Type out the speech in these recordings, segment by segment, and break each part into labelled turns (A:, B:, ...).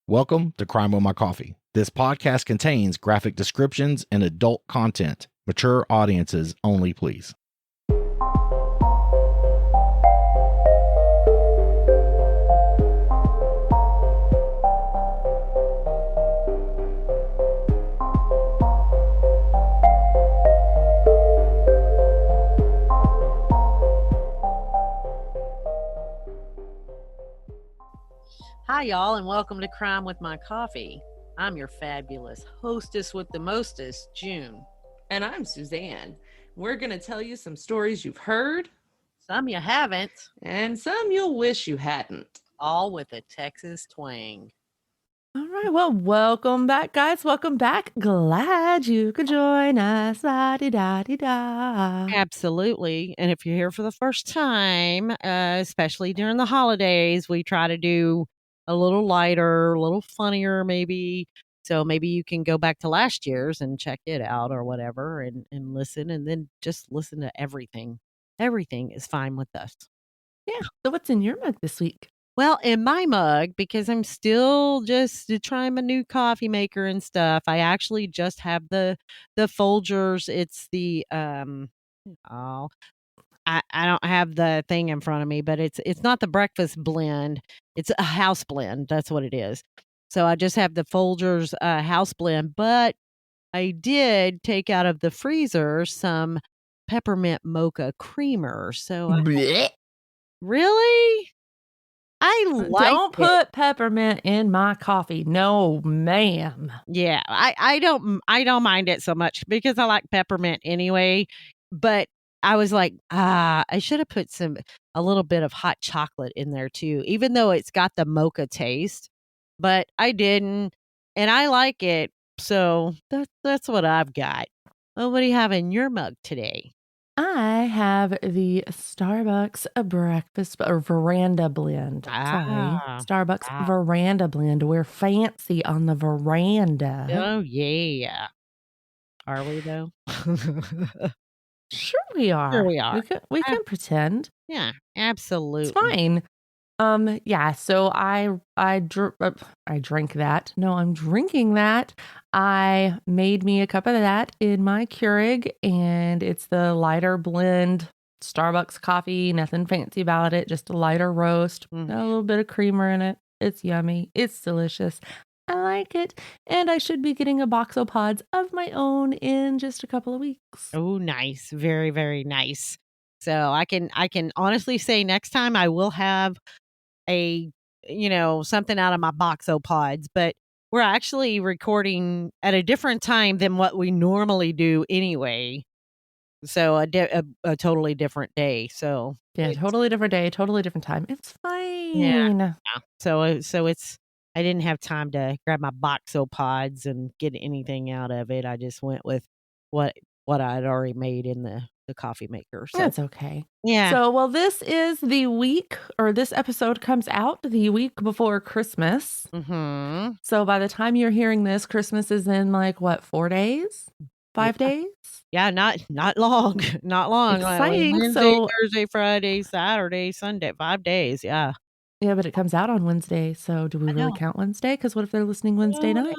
A: Welcome to Crime with My Coffee. This podcast contains graphic descriptions and adult content. Mature audiences only, please.
B: Hi, y'all, and welcome to Crime with My Coffee. I'm your fabulous hostess with the mostest, June.
C: And I'm Suzanne. We're going to tell you some stories you've heard,
B: Some you haven't,
C: and some you'll wish you hadn't.
B: all with a Texas twang.
D: All right, well, welcome back, guys. Welcome back. Glad you could join us. La-di-da-di-da.
B: Absolutely. And if you're here for the first time, especially during the holidays, we try to do a little lighter, a little funnier, maybe. So maybe you can go back to last year's and check it out or whatever and listen, and then just listen to everything. Everything is fine with us.
D: Yeah. So what's in your mug this week?
B: Well, in my mug, because I'm still just trying my new coffee maker and stuff, I actually just have the Folgers. It's the oh, I don't have the thing in front of me, but it's not the breakfast blend. It's a house blend. That's what it is. So I just have the Folgers house blend, but I did take out of the freezer some peppermint mocha creamer. So really? I like
D: Don't put peppermint in my coffee. No, ma'am.
B: Yeah, I don't mind it so much because I like peppermint anyway, but I was like, I should have put a little bit of hot chocolate in there too, even though it's got the mocha taste, but I didn't, and I like it, so that's what I've got. Well, what do you have in your mug today?
D: I have the Starbucks breakfast or veranda blend.
B: Ah,
D: Starbucks veranda blend. We're fancy on the veranda.
B: Oh yeah. Are we though?
D: Sure we are.
B: Sure we are.
D: We can pretend.
B: Yeah, absolutely.
D: It's fine. Yeah, so I drank that. No, I'm drinking that. I made me a cup of that in my Keurig, and it's the lighter blend Starbucks coffee, nothing fancy about it, just a lighter roast, a little bit of creamer in it. It's yummy. It's delicious. I like it. And I should be getting a Boxopods of my own in just a couple of weeks.
B: Oh, nice. Very, very nice. So I can honestly say next time I will have something out of my Boxopods, but we're actually recording at a different time than what we normally do anyway. So a totally different day. So
D: yeah, totally different day, totally different time. It's fine.
B: Yeah. So it's I didn't have time to grab my Boxopods and get anything out of it. I just went with what I had already made in the coffee maker. So
D: that's okay.
B: Yeah.
D: So, well, this is the week, or this episode comes out the week before Christmas.
B: Mm-hmm.
D: So by the time you're hearing this, Christmas is in 4 days? 5 days?
B: Yeah, not long. Not long.
D: Exciting.
B: Wednesday, Thursday, Friday, Saturday, Sunday, 5 days. Yeah.
D: Yeah, but it comes out on Wednesday. So do we really count Wednesday? Because what if they're listening Wednesday night?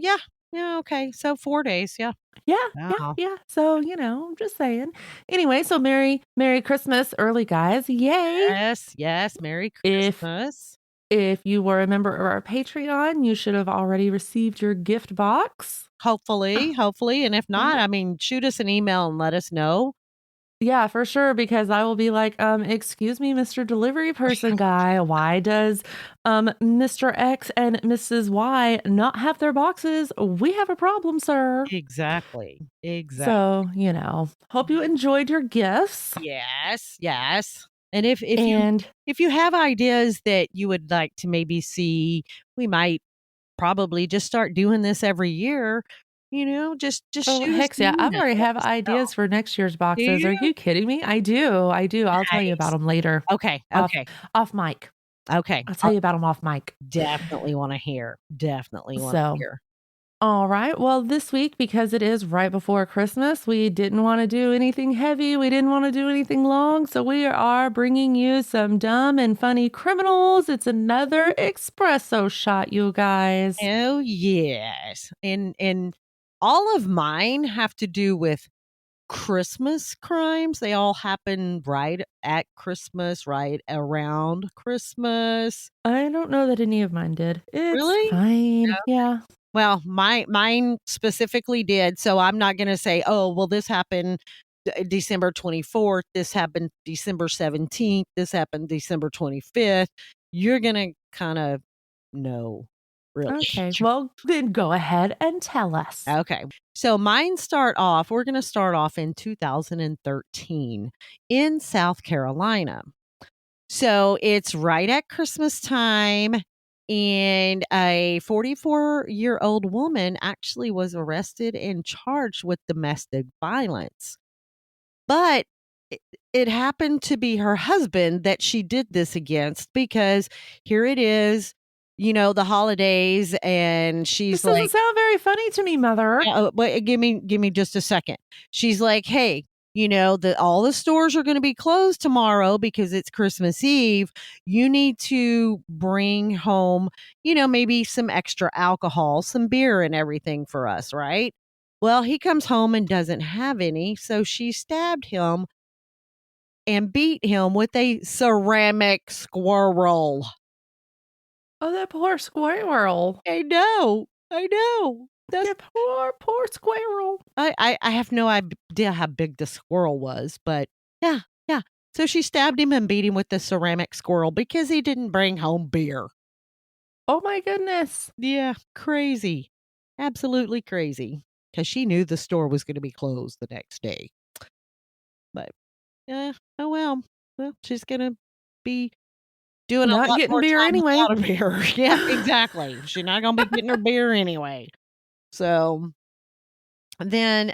B: Yeah. Yeah. Okay. So 4 days. Yeah.
D: Yeah. So, I'm just saying. Anyway, so Merry Christmas early, guys. Yay.
B: Yes. Merry Christmas.
D: If you were a member of our Patreon, you should have already received your gift box.
B: Hopefully. And if not, shoot us an email and let us know.
D: Yeah, for sure, because I will be like, excuse me, Mr. Delivery Person guy, why does Mr. X and Mrs. Y not have their boxes? We have a problem, sir.
B: Exactly.
D: So, hope you enjoyed your gifts.
B: Yes. And if you have ideas that you would like to maybe see, we might probably just start doing this every year. Just
D: heck yeah. I already have ideas for next year's boxes. Are you kidding me? I do. I'll tell you about them later.
B: Okay.
D: Off mic.
B: Okay.
D: I'll tell you about them off mic.
B: Definitely want to hear.
D: All right. Well, this week, because it is right before Christmas, we didn't want to do anything heavy. We didn't want to do anything long. So we are bringing you some dumb and funny criminals. It's another espresso shot, you guys.
B: Oh yes. And all of mine have to do with Christmas crimes. They all happen right at Christmas, right around Christmas.
D: I don't know that any of mine did. It's
B: Really?
D: fine. Yeah.
B: Well, mine specifically did. So I'm not going to say, oh, well, this happened December 24th. This happened December 17th. This happened December 25th. You're going to kind of know, really.
D: Okay. Well, then go ahead and tell us.
B: Okay. So we're going to start off in 2013 in South Carolina. So it's right at Christmas time. And a 44-year-old woman actually was arrested and charged with domestic violence. But it happened to be her husband that she did this against, because here it is, the holidays, and she's
D: This doesn't
B: like,
D: sound very funny to me, Mother.
B: wait, give me just a second. She's like, hey, all the stores are going to be closed tomorrow because it's Christmas Eve. You need to bring home, maybe some extra alcohol, some beer and everything for us, right? Well, he comes home and doesn't have any. So she stabbed him and beat him with a ceramic squirrel.
D: Oh, that poor squirrel.
B: I know. That's
D: That poor squirrel.
B: I have no idea how big the squirrel was, but yeah. So she stabbed him and beat him with the ceramic squirrel because he didn't bring home beer.
D: Oh my goodness.
B: Yeah, crazy. Absolutely crazy. Because she knew the store was going to be closed the next day. But, oh well. Well, she's going to be doing
D: Not
B: a lot
D: getting
B: more
D: beer
B: time
D: anyway.
B: without a beer. Yeah, exactly. She's not going to be getting her beer anyway. So then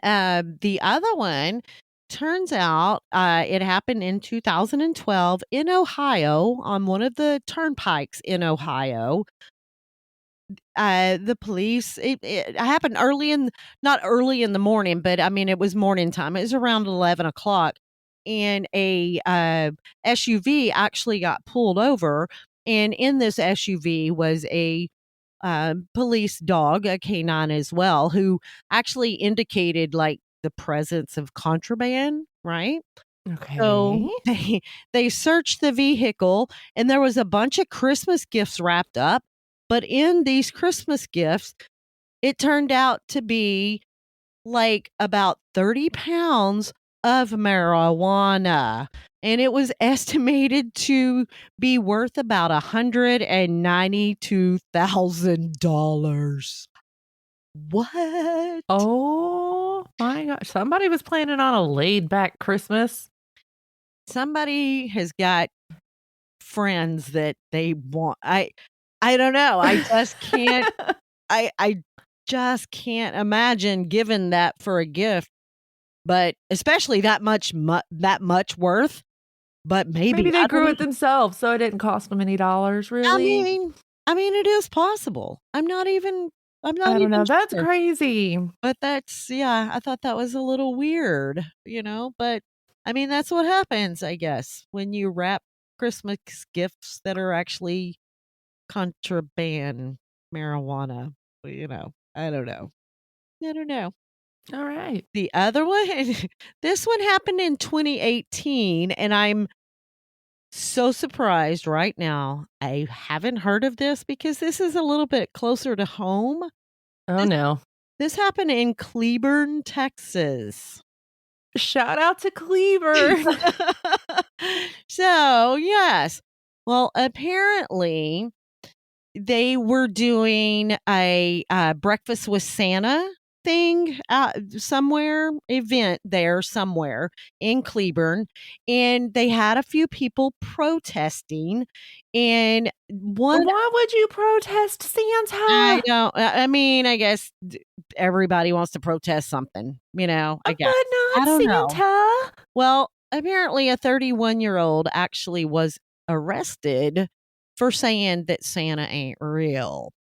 B: the other one, turns out it happened in 2012 in Ohio on one of the turnpikes in Ohio. The police, it happened not early in the morning, but I mean, it was morning time. It was around 11 o'clock. And a SUV actually got pulled over. And in this SUV was a police dog, a canine as well, who actually indicated like the presence of contraband, right?
D: Okay.
B: So they searched the vehicle, and there was a bunch of Christmas gifts wrapped up. But in these Christmas gifts, it turned out to be like about 30 pounds of marijuana. And it was estimated to be worth about $192,000. What?
D: Oh my gosh. Somebody was planning on a laid back Christmas.
B: Somebody has got friends that they want. I don't know. I just can't. I just can't imagine giving that for a gift, but especially that much worth. But maybe
D: they
B: I
D: grew
B: don't
D: it themselves, so it didn't cost them any dollars,
B: know.
D: really.
B: I mean, it is possible. I'm not even.
D: I don't know. That's
B: sure.
D: crazy.
B: But I thought that was a little weird, but I mean, that's what happens, I guess, when you wrap Christmas gifts that are actually contraband marijuana. I don't know.
D: All right.
B: The other one, this one happened in 2018, and I'm so surprised right now. I haven't heard of this because this is a little bit closer to home.
D: Oh no.
B: This happened in Cleburne, Texas.
D: Shout out to Cleaver.
B: So, yes. Well, apparently they were doing a breakfast with Santa thing event there somewhere in Cleburne, and they had a few people protesting, and
D: Why would you protest Santa?
B: I mean, I guess everybody wants to protest something, I guess.
D: But not
B: I don't know.
D: Santa.
B: Well, apparently a 31-year-old actually was arrested for saying that Santa ain't real.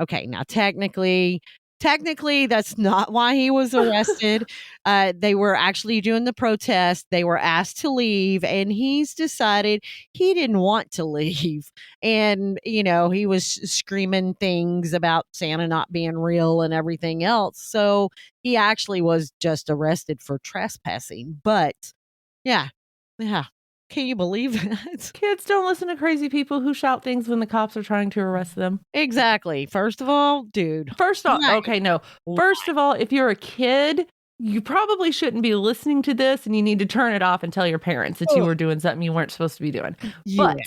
B: Okay, now technically technically, that's not why he was arrested. They were actually doing the protest. They were asked to leave, and he's decided he didn't want to leave. And, he was screaming things about Santa not being real and everything else. So he actually was just arrested for trespassing. But yeah. Can you believe that?
D: Kids don't listen to crazy people who shout things when the cops are trying to arrest them.
B: Exactly. First of all, dude.
D: First of all,
B: Right.
D: okay, no. First of all, if you're a kid, you probably shouldn't be listening to this, and you need to turn it off and tell your parents that you were doing something you weren't supposed to be doing. But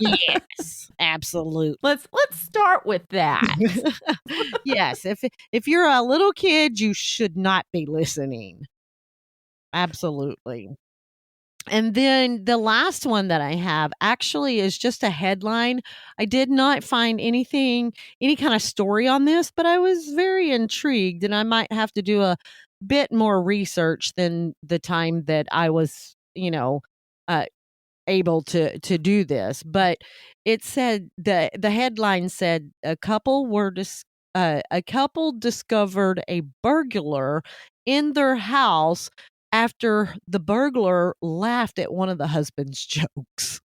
B: Yes, absolutely.
D: let's start with that.
B: Yes, if you're a little kid, you should not be listening. Absolutely. And then the last one that I have actually is just a headline. I did not find any kind of story on this, but I was very intrigued, and I might have to do a bit more research than the time that I was, uh, able to do this. But it said the headline said a couple discovered a burglar in their house after the burglar laughed at one of the husband's jokes.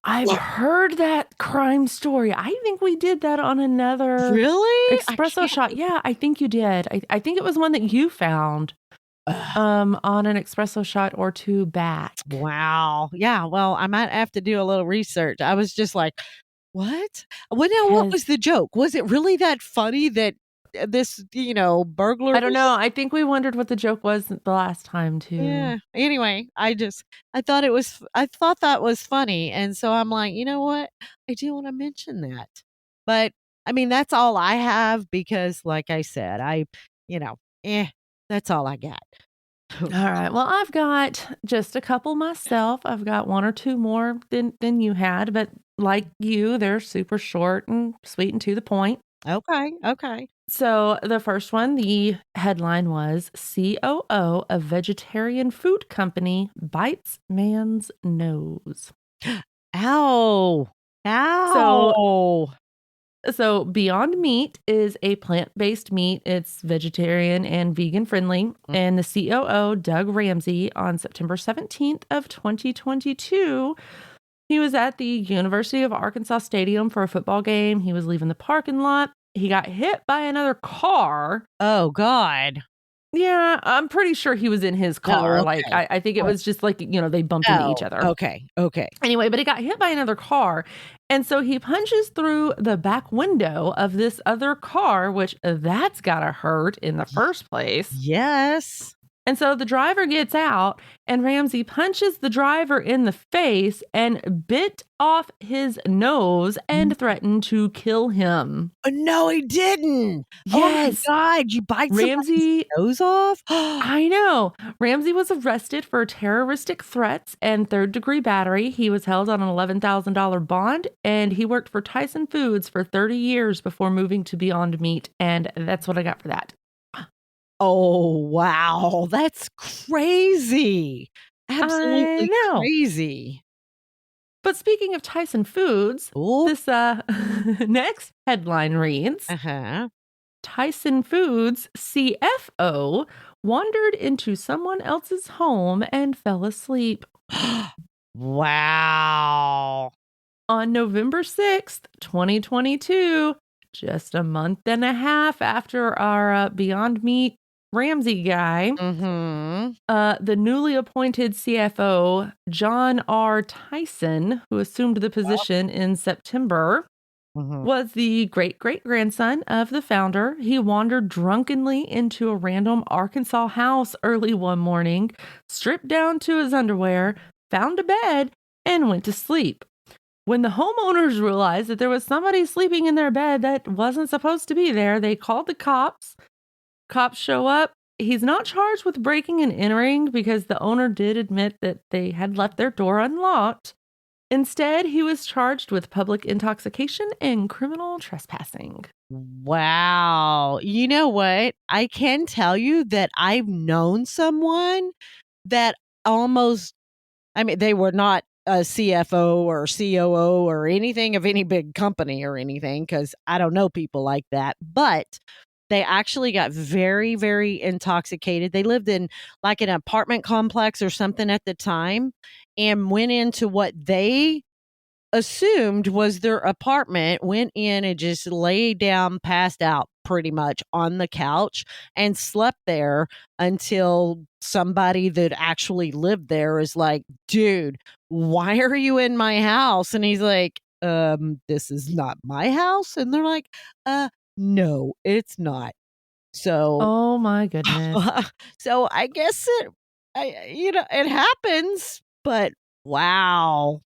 D: I've heard that crime story. I think we did that on another
B: Really?
D: espresso shot. Yeah, I think you did. I think it was one that you found on an espresso shot or two back.
B: Wow. Yeah. Well, I might have to do a little research. I was just like, what? Well, now, what was the joke? Was it really that funny that this, burglar?
D: I don't know. I think we wondered what the joke was the last time too.
B: Yeah. Anyway, I thought that was funny. And so I'm like, you know what? I do want to mention that. But I mean, that's all I have because like I said, that's all I got.
D: All right. Well, I've got just a couple myself. I've got one or two more than you had, but like you, they're super short and sweet and to the point.
B: Okay.
D: So the first one, the headline was COO of vegetarian food company bites man's nose.
B: Ow.
D: So Beyond Meat is a plant-based meat. It's vegetarian and vegan friendly. And the COO, Doug Ramsey, on September 17th of 2022, he was at the University of Arkansas Stadium for a football game. He was leaving the parking lot. He got hit by another car.
B: Oh, God.
D: Yeah, I'm pretty sure he was in his car.
B: okay.
D: Like, I think it was just like, they bumped into each other.
B: Okay.
D: Anyway, but he got hit by another car. And so he punches through the back window of this other car, which that's gotta hurt in the first place.
B: Yes.
D: And so the driver gets out, and Ramsey punches the driver in the face and bit off his nose and threatened to kill him.
B: No, he didn't.
D: Yes.
B: Oh my God, you bite
D: Ramsey
B: nose off?
D: I know. Ramsey was arrested for terroristic threats and third-degree battery. He was held on an $11,000 bond, and he worked for Tyson Foods for 30 years before moving to Beyond Meat, and that's what I got for that.
B: Oh, wow. That's crazy. Absolutely crazy.
D: But speaking of Tyson Foods, this next headline reads, Tyson Foods CFO wandered into someone else's home and fell asleep.
B: Wow.
D: On November 6th, 2022, just a month and a half after our Beyond Meat Ramsey guy, the newly appointed CFO, John R. Tyson, who assumed the position in September, was the great-great-grandson of the founder. He wandered drunkenly into a random Arkansas house early one morning, stripped down to his underwear, found a bed, and went to sleep. When the homeowners realized that there was somebody sleeping in their bed that wasn't supposed to be there, they called the cops. Cops show up. He's not charged with breaking and entering because the owner did admit that they had left their door unlocked. Instead, he was charged with public intoxication and criminal trespassing.
B: Wow. You know what? I can tell you that I've known someone that they were not a CFO or COO or anything of any big company or anything, because I don't know people like that. But they actually got very, very intoxicated. They lived in like an apartment complex or something at the time and went into what they assumed was their apartment, went in and just laid down, passed out pretty much on the couch and slept there until somebody that actually lived there is like, dude, why are you in my house? And he's like, this is not my house. And they're like, no, it's not. So,
D: Oh my goodness.
B: so I guess it happens, but wow.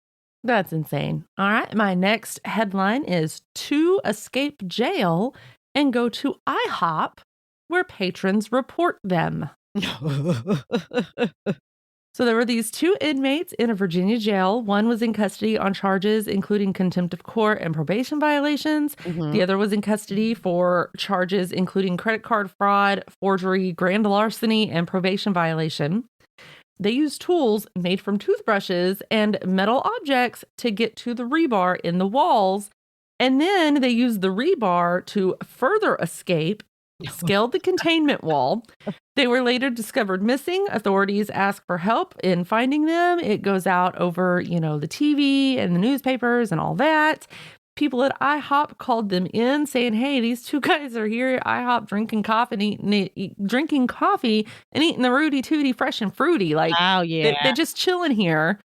D: That's insane. All right. My next headline is 2 escape jail and go to IHOP where patrons report them. So there were these 2 inmates in a Virginia jail. One was in custody on charges including contempt of court and probation violations. The other was in custody for charges including credit card fraud, forgery, grand larceny, and probation violation. They used tools made from toothbrushes and metal objects to get to the rebar in the walls. And then they used the rebar to further escape, scaled the containment wall. They were later discovered missing. Authorities asked for help in finding them. It goes out over, the TV and the newspapers and all that. People at IHOP called them in saying, hey, these 2 guys are here at IHOP drinking coffee and eating the Rudy Tooty fresh and fruity. Like,
B: oh, yeah.
D: They're just chilling here.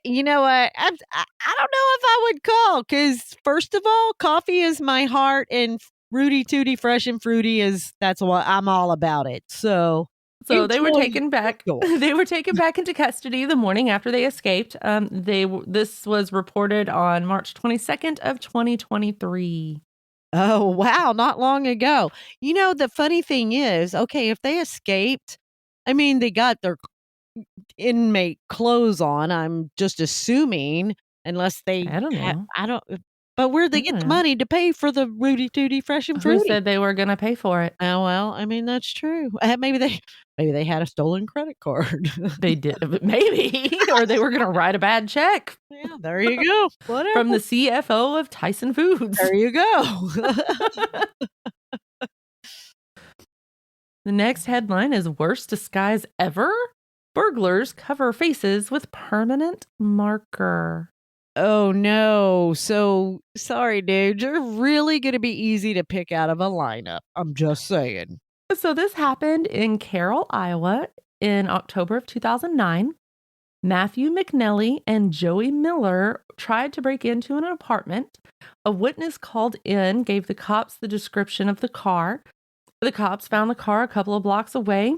B: You know what? I don't know if I would call, because first of all, coffee is my heart and Rudy Tooty fresh and fruity that's what I'm all about it. So
D: they were taken back. They were taken back into custody the morning after they escaped. This was reported on March 22nd of 2023.
B: Oh, wow. Not long ago. The funny thing is, okay, if they escaped, I mean, they got their inmate clothes on, I'm just assuming, unless they,
D: I don't know.
B: But where'd they get the money to pay for the Rudy Tooty fresh and fruity?
D: Who said they were going to pay for it?
B: Oh, well, I mean, that's true. Maybe they had a stolen credit card.
D: They did, maybe, or they were going to write a bad check.
B: Yeah, there you go. Whatever.
D: From the CFO of Tyson Foods.
B: There you go.
D: The next headline is worst disguise ever. Burglars cover faces with permanent marker.
B: Oh, no. So, sorry, dude. You're really going to be easy to pick out of a lineup. I'm just saying.
D: So this happened in Carroll, Iowa in October of 2009. Matthew McNelly and Joey Miller tried to break into an apartment. A witness called in, gave the cops the description of the car. The cops found the car a couple of blocks away.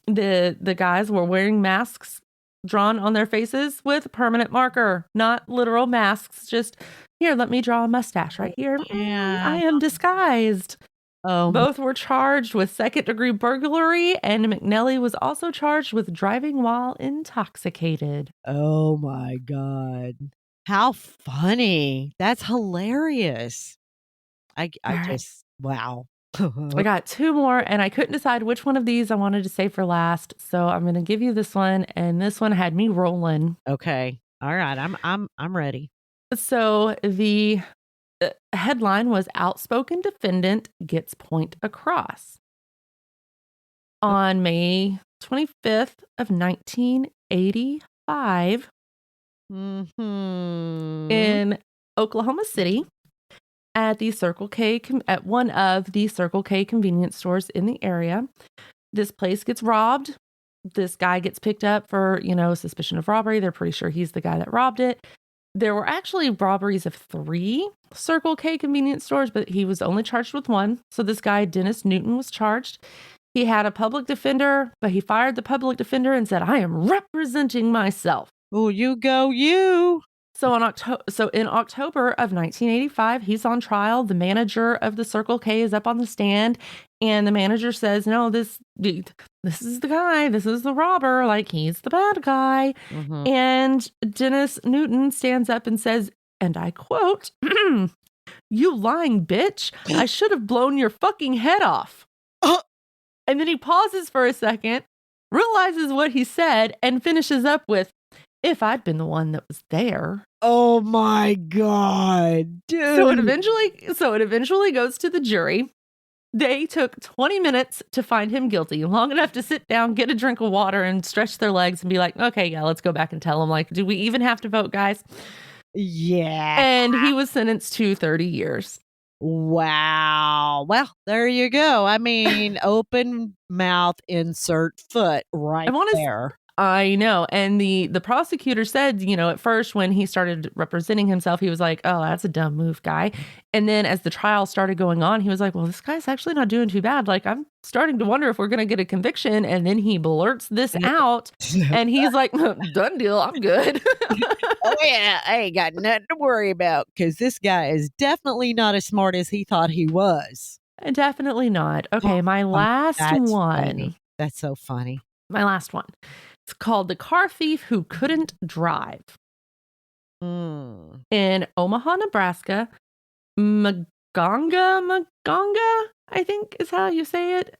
D: The guys were wearing masks drawn on their faces with permanent marker, not literal masks. Just, here, let me draw a mustache right here.
B: Yeah.
D: I am disguised.
B: Oh,
D: Both were charged with second-degree burglary, and McNelly was also charged with driving while intoxicated.
B: Oh, my God. How funny. That's hilarious. Wow.
D: I got 2 more, and I couldn't decide which one of these I wanted to save for last. So I'm going to give you this one, and this one had me rolling.
B: Okay. All right. I'm ready.
D: So the headline was outspoken defendant gets point across. On May 25th of 1985 in Oklahoma City, at one of the Circle K convenience stores in the area. This place gets robbed. This guy gets picked up for, suspicion of robbery. They're pretty sure he's the guy that robbed it. There were actually robberies of 3 Circle K convenience stores, but he was only charged with 1. So this guy, Dennis Newton, was charged. He had a public defender, but he fired the public defender and said, I am representing myself.
B: Oh, you go, you.
D: So in October of 1985, he's on trial. The manager of the Circle K is up on the stand, and the manager says, no, this is the guy. This is the robber. Like, he's the bad guy.
B: Mm-hmm.
D: And Dennis Newton stands up and says, and I quote, you lying bitch. I should have blown your fucking head off. And then he pauses for a second, realizes what he said, and finishes up with, if I'd been the one that was there.
B: Oh my God, dude.
D: So it eventually goes to the jury. They took 20 minutes to find him guilty, long enough to sit down, get a drink of water, and stretch their legs and be like, okay, yeah, let's go back and tell him, like, do we even have to vote, guys?
B: Yeah.
D: And he was sentenced to 30 years.
B: Wow. Well, there you go. I mean, open mouth, insert foot right there.
D: I know. And the prosecutor said, at first when he started representing himself, he was like, oh, that's a dumb move, guy. And then as the trial started going on, he was like, well, this guy's actually not doing too bad. Like, I'm starting to wonder if we're going to get a conviction. And then he blurts this out and he's like, done deal. I'm good.
B: Oh, yeah. I ain't got nothing to worry about because this guy is definitely not as smart as he thought he was.
D: Definitely not. Okay. My last one.
B: Funny. That's so funny.
D: My last one. It's called The Car Thief Who Couldn't Drive. In Omaha, Nebraska, Maganga, I think is how you say it.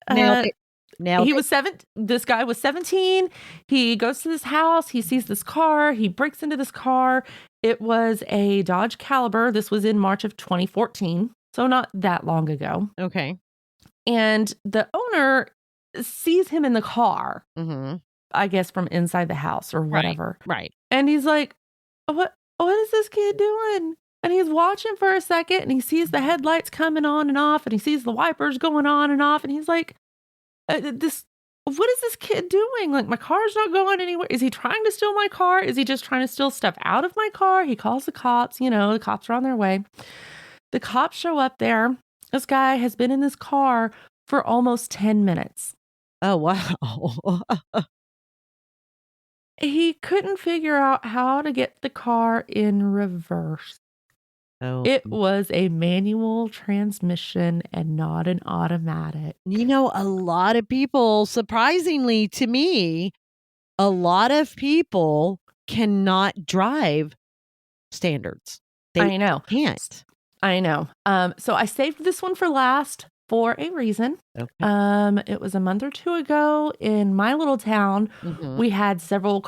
D: This guy was 17. He goes to this house. He sees this car. He breaks into this car. It was a Dodge Caliber. This was in March of 2014. So not that long ago.
B: Okay. And
D: the owner sees him in the car.
B: Mm-hmm.
D: I guess from inside the house or whatever.
B: Right.
D: And he's like, what is this kid doing? And he's watching for a second and he sees the headlights coming on and off and he sees the wipers going on and off. And he's like, what is this kid doing? Like, my car's not going anywhere. Is he trying to steal my car? Is he just trying to steal stuff out of my car? He calls the cops, the cops are on their way. The cops show up there. This guy has been in this car for almost 10 minutes.
B: Oh, wow.
D: He couldn't figure out how to get the car in reverse.
B: Oh.
D: It was a manual transmission and not an automatic.
B: A lot of people, surprisingly to me, a lot of people cannot drive standards.
D: I know.
B: Can't.
D: I know. So I saved this one for last for a reason.
B: Okay.
D: It was a month or two ago in my little town.
B: Mm-hmm.
D: We had several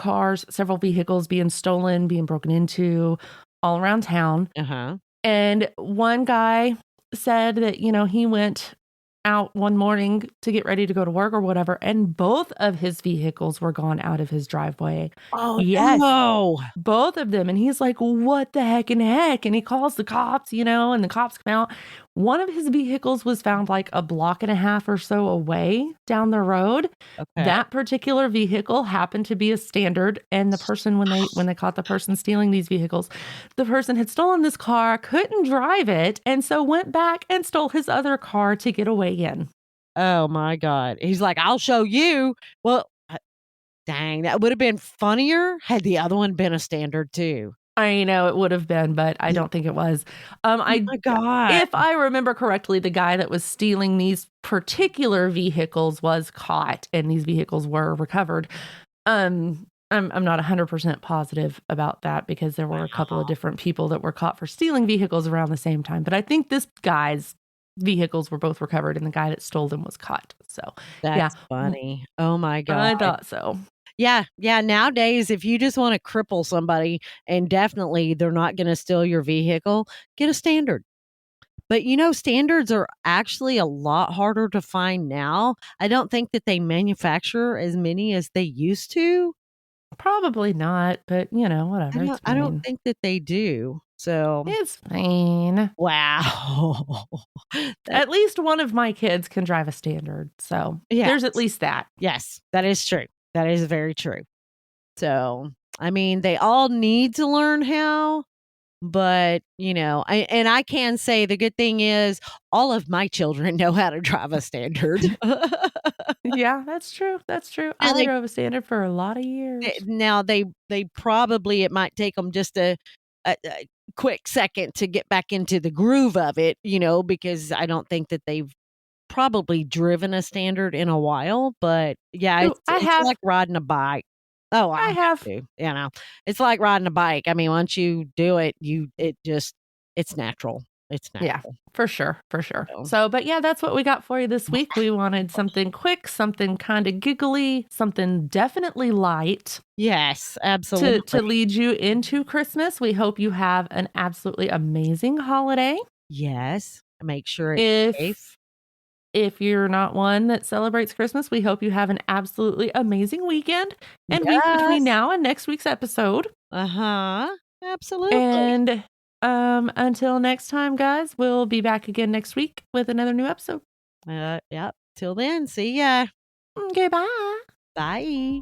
D: vehicles being stolen, being broken into all around town.
B: Uh-huh.
D: And one guy said that, he went out one morning to get ready to go to work or whatever, and both of his vehicles were gone out of his driveway.
B: Oh,
D: yes.
B: No.
D: Both of them. And he's like, what the heck in heck? And he calls the cops, and the cops come out. One of his vehicles was found like a block and a half or so away down the road.
B: Okay.
D: That particular vehicle happened to be a standard. And the person, when they caught the person stealing these vehicles, the person had stolen this car, couldn't drive it, and so went back and stole his other car to get away in.
B: Oh my God. He's like, I'll show you. Well, dang, that would have been funnier had the other one been a standard too.
D: I know it would have been, but I don't think it was.
B: Oh my God.
D: If I remember correctly, the guy that was stealing these particular vehicles was caught and these vehicles were recovered. I'm not 100% positive about that because there were a couple of different people that were caught for stealing vehicles around the same time. But I think this guy's vehicles were both recovered and the guy that stole them was caught. So
B: that's funny. Oh my God.
D: I thought so.
B: Yeah. Nowadays, if you just want to cripple somebody and definitely they're not going to steal your vehicle, get a standard. But standards are actually a lot harder to find now. I don't think that they manufacture as many as they used to.
D: Probably not, but whatever.
B: I don't think that they do. So
D: it's fine.
B: Wow.
D: At least one of my kids can drive a standard. So there's at least that.
B: Yes, that is true. That is very true. So, I mean, they all need to learn how, but I can say the good thing is all of my children know how to drive a standard.
D: Yeah, that's true. That's true. I drove a standard for a lot of years.
B: Now they probably, it might take them just a quick second to get back into the groove of it, because I don't think that they've probably driven a standard in a while, but yeah, it's like riding a bike. Oh, I have to, it's like riding a bike. I mean, once you do it, it's natural. It's
D: Yeah,
B: natural.
D: for sure. For sure.
B: So.
D: So, but yeah, that's what we got for you this week. We wanted something quick, something kind of giggly, something definitely light
B: Yes, absolutely.
D: to lead you into Christmas. We hope you have an absolutely amazing holiday.
B: Yes. Make sure it's safe.
D: If you're not one that celebrates Christmas, we hope you have an absolutely amazing weekend and week between
B: Yes.
D: now and next week's episode.
B: Absolutely.
D: And until next time, guys, we'll be back again next week with another new episode.
B: Yep. Till then, see ya.
D: Okay, bye.
B: Bye.